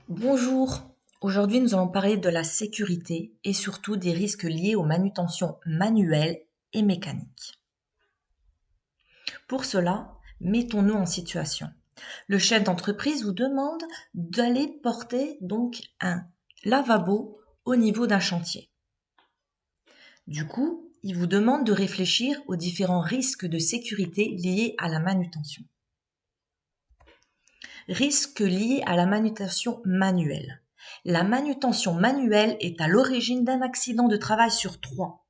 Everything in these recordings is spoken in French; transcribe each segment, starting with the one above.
Bonjour, aujourd'hui nous allons parler de la sécurité et surtout des risques liés aux manutentions manuelles et mécaniques. Pour cela, mettons-nous en situation. Le chef d'entreprise vous demande d'aller porter donc un lavabo au niveau d'un chantier. Du coup, il vous demande de réfléchir aux différents risques de sécurité liés à la manutention. Risques liés à la manutention manuelle. La manutention manuelle est à l'origine d'un accident de travail sur 3.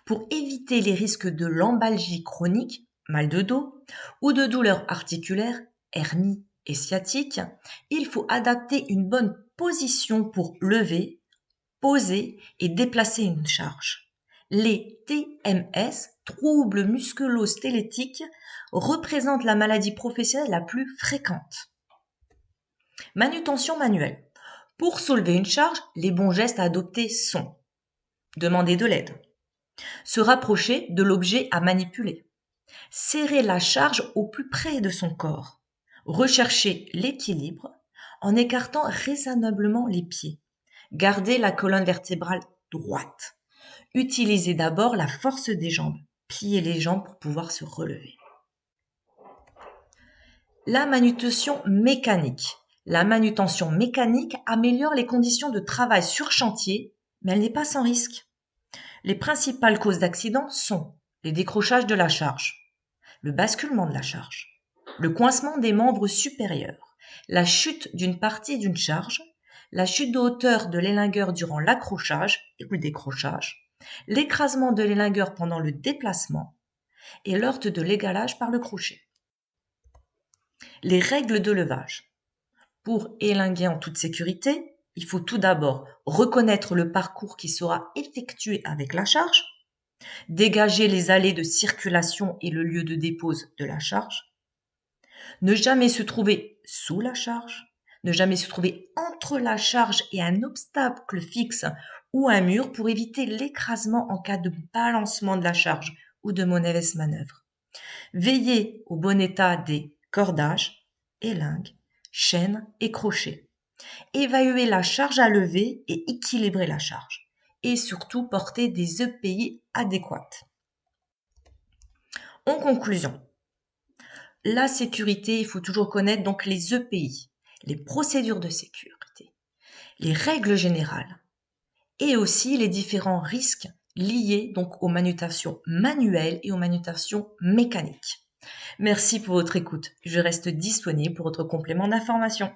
Pour éviter les risques de lombalgie chronique, mal de dos, ou de douleurs articulaires, hernie et sciatique, il faut adapter une bonne position pour lever, poser et déplacer une charge. Les TMS, troubles musculo-squelettiques, représentent la maladie professionnelle la plus fréquente. Manutention manuelle. Pour soulever une charge, les bons gestes à adopter sont: demander de l'aide, se rapprocher de l'objet à manipuler, serrer la charge au plus près de son corps, rechercher l'équilibre en écartant raisonnablement les pieds, garder la colonne vertébrale droite, utiliser d'abord la force des jambes, plier les jambes pour pouvoir se relever. La manutention mécanique. La manutention mécanique améliore les conditions de travail sur chantier, mais elle n'est pas sans risque. Les principales causes d'accident sont les décrochages de la charge, le basculement de la charge, le coincement des membres supérieurs, la chute d'une partie d'une charge, la chute de hauteur de l'élingueur durant l'accrochage et le décrochage, l'écrasement de l'élingueur pendant le déplacement et l'heurte de l'égalage par le crochet. Les règles de levage. Pour élinguer en toute sécurité, il faut tout d'abord reconnaître le parcours qui sera effectué avec la charge, dégager les allées de circulation et le lieu de dépose de la charge, ne jamais se trouver sous la charge, ne jamais se trouver entre la charge et un obstacle fixe ou un mur pour éviter l'écrasement en cas de balancement de la charge ou de mauvaise manœuvre. Veiller au bon état des cordages, élingues, chaînes et crochets. Évaluer la charge à lever et équilibrer la charge. Et surtout porter des EPI adéquates. En conclusion, la sécurité, il faut toujours connaître donc les EPI, les procédures de sécurité, les règles générales et aussi les différents risques liés donc aux manutations manuelles et aux manutations mécaniques. Merci pour votre écoute. Je reste disponible pour votre complément d'information.